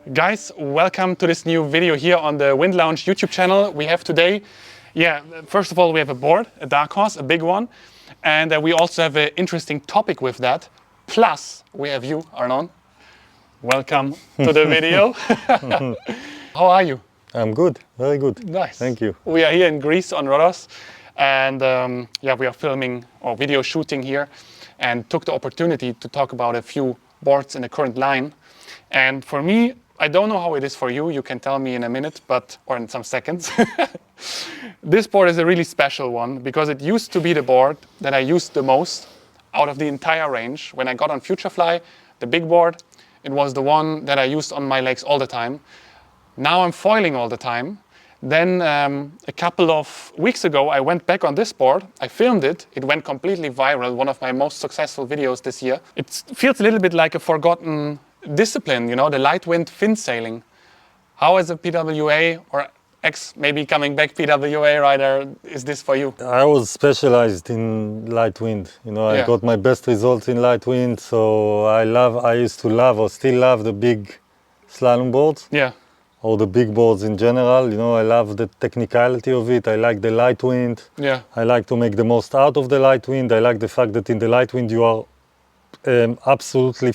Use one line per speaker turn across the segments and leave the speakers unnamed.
Guys, welcome to this new video here on the Wind Lounge YouTube channel. We have today, first of all, we have a board, a dark horse, a big one. And we also have an interesting topic with that. Plus, we have you, Arnon. Welcome to the video. How are you?
I'm good, very good.
Nice.
Thank you.
We are here in Greece on Rhodos. And we are filming or video shooting here and took the opportunity to talk about a few boards in the current line. And for me, I don't know how it is for you. You can tell me in a minute, or in some seconds. This board is a really special one because it used to be the board that I used the most out of the entire range. When I got on Futurefly, the big board, it was the one that I used on my legs all the time. Now I'm foiling all the time. Then a couple of weeks ago, I went back on this board. I filmed it. It went completely viral, one of my most successful videos this year. It feels a little bit like a forgotten discipline, you know, the light wind fin sailing. How as a PWA or maybe coming back PWA rider is this for you?
I was specialized in light wind. You know, I got my best results in light wind. So I used to love or still love the big slalom boards.
Yeah.
Or the big boards in general. You know, I love the technicality of it. I like the light wind.
Yeah.
I like to make the most out of the light wind. I like the fact that in the light wind you are absolutely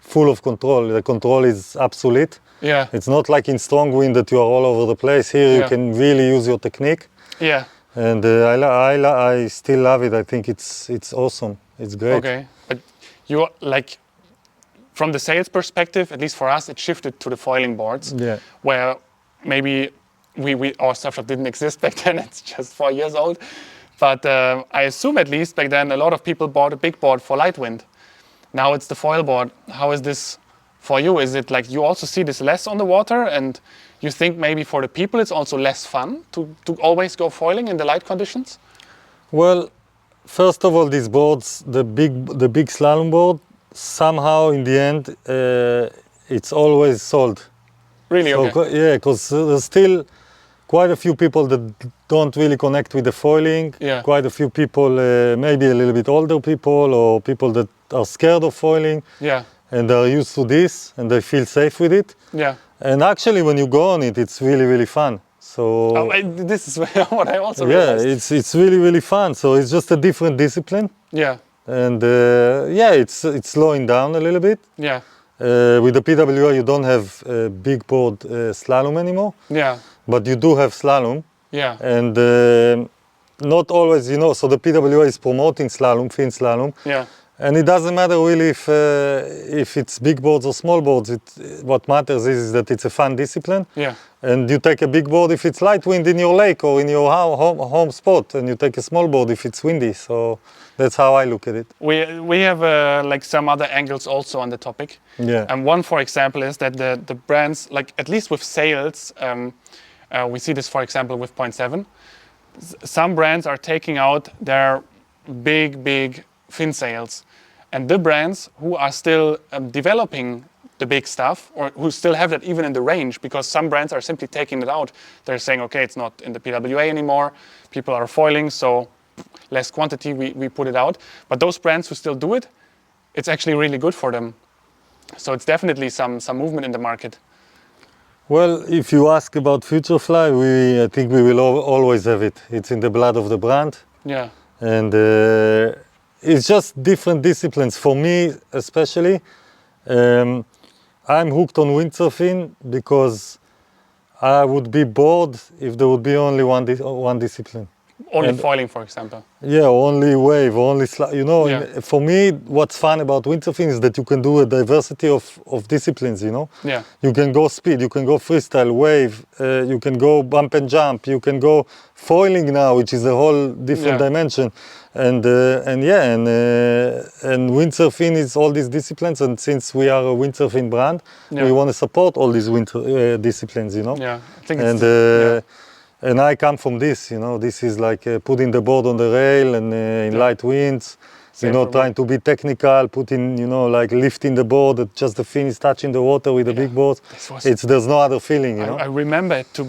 full of control. The control is absolute.
Yeah.
It's not like in strong wind that you are all over the place. Here you can really use your technique.
Yeah.
And I still love it. I think it's awesome. It's great.
Okay. But you like, from the sales perspective, at least for us, it shifted to the foiling boards.
Yeah.
Where maybe our stuff shop didn't exist back then. It's just 4 years old. But I assume at least back then a lot of people bought a big board for light wind. Now it's the foil board. How is this for you? Is it like you also see this less on the water and you think maybe for the people it's also less fun to always go foiling in the light conditions?
Well, first of all, these boards, the big slalom board, somehow in the end it's always sold.
Really?
So,
okay.
Yeah, because there's still quite a few people that don't really connect with the foiling.
Yeah.
Quite a few people, maybe a little bit older people or people that are scared of foiling.
Yeah.
And they're used to this and they feel safe with it.
Yeah.
And actually when you go on it, it's really, really fun. So
this is what I also realized.
Yeah, it's really, really fun. So it's just a different discipline.
Yeah.
And it's slowing down a little bit.
Yeah.
With the PWA, you don't have big board slalom anymore.
Yeah.
But you do have slalom.
Yeah.
And not always, you know, so the PWA is promoting slalom, fin slalom.
Yeah.
And it doesn't matter really if it's big boards or small boards. What matters is that it's a fun discipline.
Yeah.
And you take a big board if it's light wind in your lake or in your home spot, and you take a small board if it's windy. So that's how I look at it.
We have like some other angles also on the topic.
Yeah.
And one, for example, is that the brands, like at least with sales, we see this, for example, with 0.7. Some brands are taking out their big fin sales. And the brands who are still developing the big stuff, or who still have that even in the range, because some brands are simply taking it out. They're saying, okay, it's not in the PWA anymore. People are foiling, so less quantity, we put it out. But those brands who still do it, it's actually really good for them. So it's definitely some movement in the market.
Well, if you ask about Futurefly, I think we will always have it. It's in the blood of the brand.
Yeah.
And it's just different disciplines. For me, especially, I'm hooked on windsurfing because I would be bored if there would be only one discipline.
Only foiling, for example.
Yeah, only wave, only you know.
Yeah.
For me, what's fun about windsurfing is that you can do a diversity of disciplines, you know.
Yeah.
You can go speed, you can go freestyle, wave, you can go bump and jump, you can go foiling now, which is a whole different dimension. And windsurfing is all these disciplines, and since we are a windsurfing brand, we want to support all these disciplines, you know.
Yeah, I think
and I come from this, you know. This is like putting the board on the rail and in light winds, you know, trying to be technical, putting, you know, like lifting the board, that just the fin is touching the water with the big boards. There's no other feeling, you know.
I remember it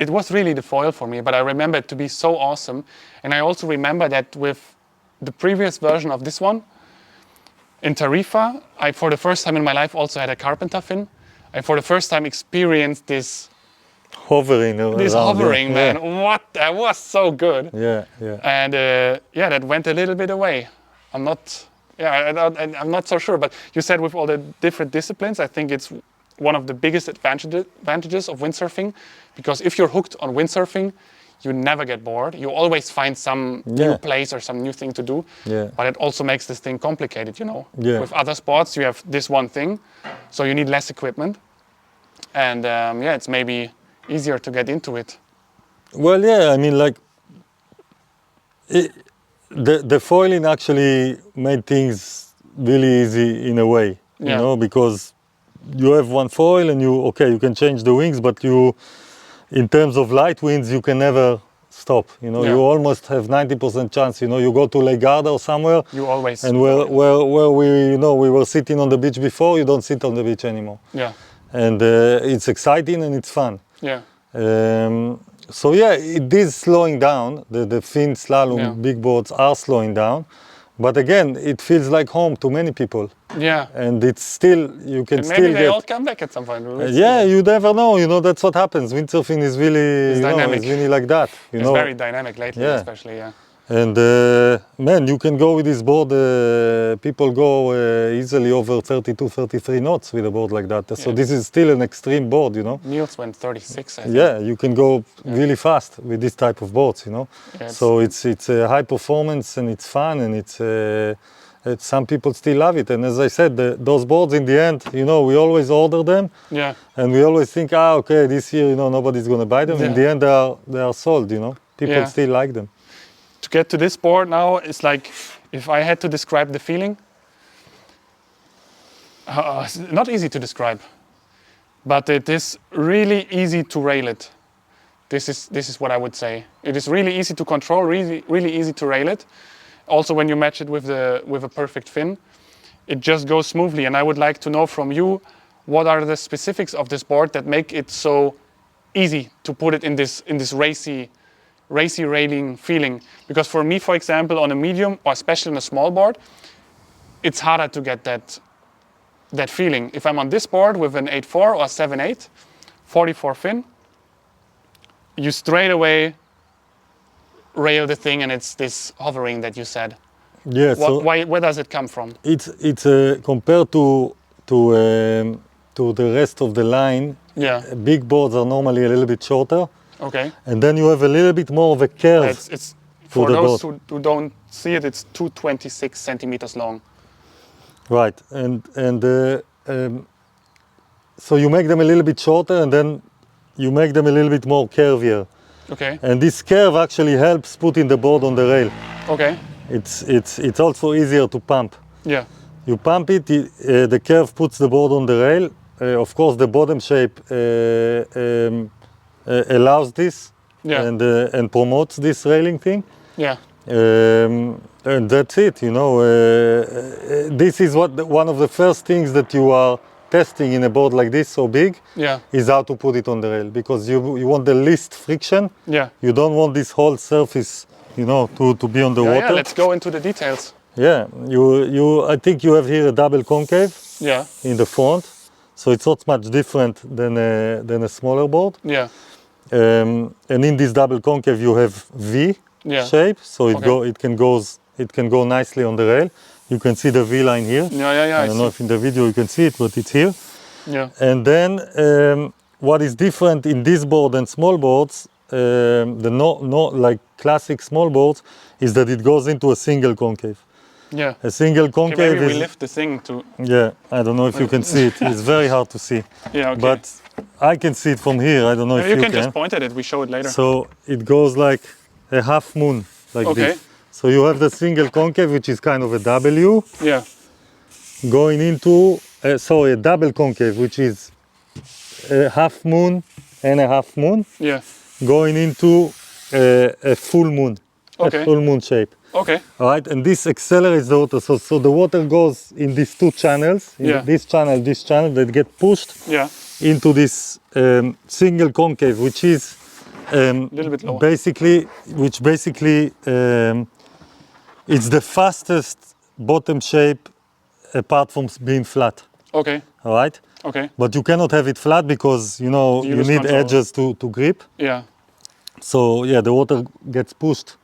it was really the foil for me, but I remember it to be so awesome. And I also remember that with the previous version of this one, in Tarifa, I, for the first time in my life, also had a carpenter fin. I, for the first time, experienced this
Hovering
hovering, man.
Yeah.
What? That was so good.
Yeah, yeah.
And yeah, that went a little bit away. I'm not, I'm not so sure. But you said with all the different disciplines, I think it's one of the biggest advantages of windsurfing, because if you're hooked on windsurfing, you never get bored. You always find some new place or some new thing to do.
Yeah.
But it also makes this thing complicated, you know.
Yeah.
With other sports, you have this one thing, so you need less equipment. And yeah, it's maybe easier to get into it.
Well, yeah, I mean, like, the foiling actually made things really easy in a way, you know, because you have one foil and you can change the wings, but in terms of light winds, you can never stop, you know. You almost have 90% chance, you know, you go to Lake Garda or somewhere.
You always.
And where we were sitting on the beach before, you don't sit on the beach anymore.
Yeah.
And it's exciting and it's fun.
Yeah.
So yeah, it is slowing down. The fin slalom big boards are slowing down, but again, it feels like home to many people.
Yeah.
And it's still, you can
and
still
maybe they all come back at some point.
Yeah, you never know. You know, that's what happens. Windsurfing is really,
dynamic.
It's really like that.
It's very dynamic lately, especially. Yeah.
And man, you can go with this board. People go easily over 32, 33 knots with a board like that. So this is still an extreme board, you know.
Niels went 36, I think.
Yeah, you can go really fast with this type of boards, you know. Yeah, so it's a high performance and it's fun and it's some people still love it. And as I said, those boards in the end, you know, we always order them.
Yeah.
And we always think, okay, this year, you know, nobody's gonna buy them. In the end, they are sold, you know. People still like them.
To get to this board now, it's like, if I had to describe the feeling, not easy to describe, but it is really easy to rail it. This is what I would say. It is really easy to control, really easy to rail it. Also, when you match it with a perfect fin, it just goes smoothly. And I would like to know from you, what are the specifics of this board that make it so easy to put it in this racy railing feeling? Because for me, for example, on a medium or especially on a small board, it's harder to get that feeling. If I'm on this board with an 8.4 or 7.8, 44 fin, you straight away rail the thing, and it's this hovering that you said.
Yeah.
Where does it come from?
It's compared to the rest of the line.
Yeah.
Big boards are normally a little bit shorter.
Okay.
And then you have a little bit more of a curve.
It's for those who don't see it, it's 226 centimeters long.
Right. And so you make them a little bit shorter, and then you make them a little bit more curvier.
Okay.
And this curve actually helps putting the board on the rail.
Okay.
It's also easier to pump.
Yeah.
You pump it, the curve puts the board on the rail. Of course, the bottom shape allows this and promotes this railing thing.
Yeah.
And that's it, you know. This is one of the first things that you are testing in a board like this, so big, is how to put it on the rail, because you want the least friction.
Yeah.
You don't want this whole surface, you know, to be on the water.
Yeah, let's go into the details.
Yeah, I think you have here a double concave in the front, so it's not much different than a smaller board.
Yeah.
And in this double concave you have V shape, so it can go nicely on the rail. You can see the V line here. I don't know if in the video you can see it, but it's here.
Yeah.
And then what is different in this board and small boards, like classic small boards, is that it goes into a single concave.
Yeah.
A single concave
maybe we lift the thing to...
Yeah, I don't know if you can see it. It's very hard to see.
Yeah, okay.
But I can see it from here. I don't know if you can.
You can just point at it. We show it later.
So it goes like a half moon, like this. So you have the single concave, which is kind of a W.
Yeah.
Going into, a double concave, which is a half moon and a half moon.
Yeah.
Going into a full moon, a full moon shape.
Okay.
All right, and this accelerates the water. So the water goes in these two channels, this channel, that get pushed into this single concave, which is
a little bit lower.
Basically, it's the fastest bottom shape apart from being flat.
Okay.
All right.
Okay.
But you cannot have it flat because you
lose
need
control.
edges to grip.
Yeah.
So yeah, the water gets pushed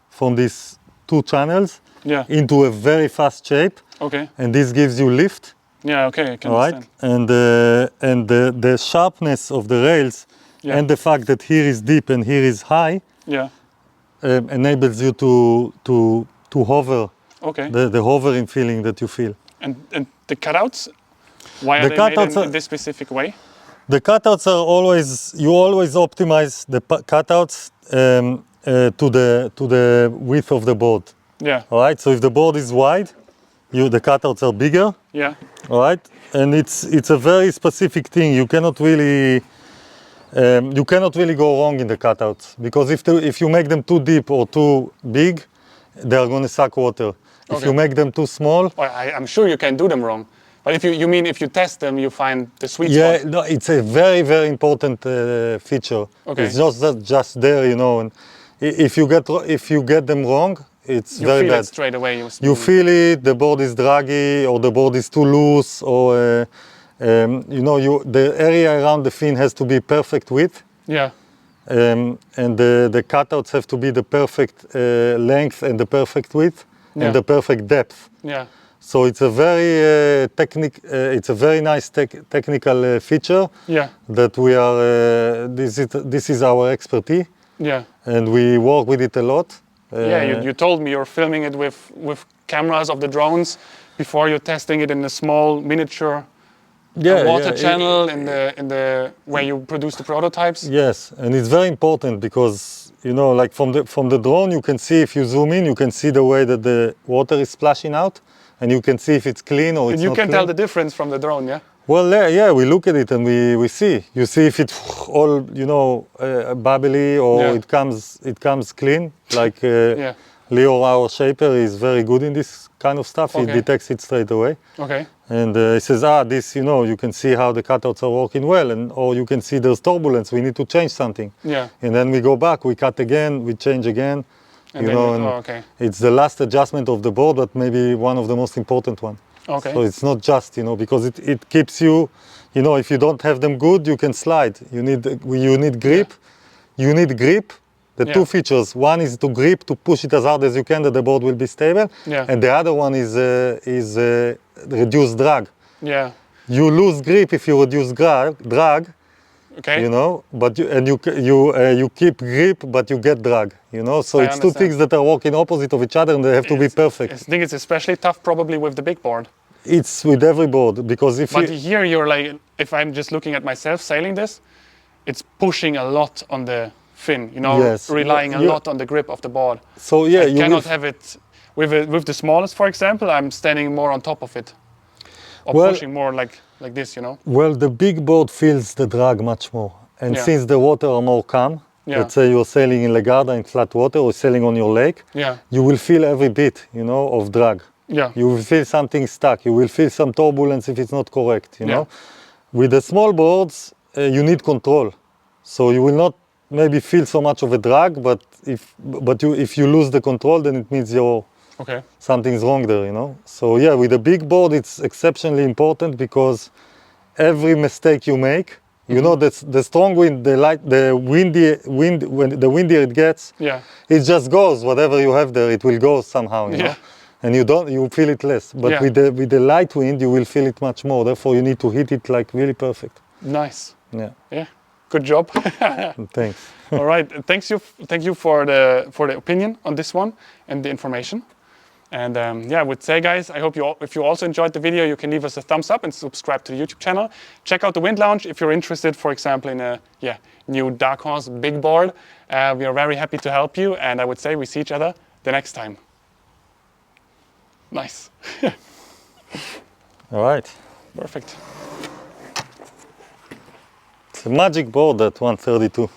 from these two channels
Yeah.
into a very fast shape,
Okay.
and this gives you lift.
Yeah. Okay. I can
All right,
understand.
and the sharpness of the rails
Yeah.
and the fact that here is deep and here is high
Yeah.
enables you to hover,
Okay.
the hovering feeling that you feel.
And the cutouts, why
The
are they made
cutouts
in this specific way?
The cutouts are you always optimize the cutouts to the width of the board.
Yeah.
All right. So if the board is wide, the cutouts are bigger.
Yeah.
All right. And it's a very specific thing. You cannot really go wrong in the cutouts because if you make them too deep or too big, they are going to suck water. If
Okay.
you make them too small,
Well, I'm sure you can do them wrong. But if you mean if you test them, you find the sweet
yeah,
spot.
no, it's a very, very important feature.
Okay.
It's just there, and if you get them wrong, it's
You
very
feel
bad.
it straight away.
You feel it. The board is draggy, or the board is too loose, or the area around the fin has to be perfect width,
Yeah.
and the cutouts have to be the perfect length and the perfect width
Yeah.
and the perfect depth.
Yeah.
So it's a very it's a very nice technical feature
Yeah.
that we are. This is our expertise,
Yeah.
and we work with it a lot.
Yeah. You told me you're filming it with cameras of the drones before you're testing it in a small miniature water channel in the where you produce the prototypes.
Yes, and it's very important because like from the drone, you can see, if you zoom in, you can see the way that the water is splashing out, and you can see if it's clean or it's
And you
not
can
clean.
tell the difference from the drone, yeah.
Well, yeah, we look at it and we see. You see if it's all bubbly or
Yeah.
it comes clean. Like
Yeah.
Leo, our shaper, is very good in this kind of stuff. He
Okay.
detects it straight away,
Okay.
and he says, this, you can see how the cutouts are working well, or you can see there's turbulence. We need to change something.
Yeah.
And then we go back, we cut again, we change again.
And okay.
It's the last adjustment of the board, but maybe one of the most important one.
Okay.
So it's not just, because it keeps you, if you don't have them good, you can slide. You need grip. You need grip. The two features. One is to grip, to push it as hard as you can, that the board will be stable.
Yeah.
And the other one is reduce drag.
Yeah.
You lose grip if you reduce drag.
Okay.
But you keep grip, but you get drag. So
I
it's two
understand.
things that are working opposite of each other, and they have to be perfect.
I think it's especially tough probably with the big board.
It's with every board, because
But here you're like, if I'm just looking at myself sailing this, it's pushing a lot on the fin,
Yes.
relying a lot on the grip of the board.
So yeah,
I
you
cannot have it with the smallest, for example. I'm standing more on top of it, or
Well-
pushing more like this,
Well, the big board feels the drag much more, and
Yeah.
since the water are more calm,
Yeah.
let's say you're sailing in Legarda in flat water or sailing on your lake,
Yeah.
you will feel every bit, of drag.
Yeah.
You will feel something stuck. You will feel some turbulence if it's not correct. You know, with the small boards, you need control, so you will not maybe feel so much of a drag. But if you lose the control, then it means something's wrong there. So yeah, with a big board, it's exceptionally important because every mistake you make, the strong wind, the windier it gets, it just goes. Whatever you have there, it will go somehow. You know? And you feel it less. But with the light wind, you will feel it much more. Therefore, you need to hit it like really perfect.
Nice.
Yeah.
Yeah. Good job.
Thanks.
All right. Thank you for the opinion on this one and the information. And I would say, guys, I hope if you also enjoyed the video, you can leave us a thumbs up and subscribe to the YouTube channel. Check out the Wind Lounge if you're interested, for example, in a new Dark Horse big board. We are very happy to help you. And I would say we see each other the next time. Nice.
All right.
Perfect.
It's a magic board, that 132.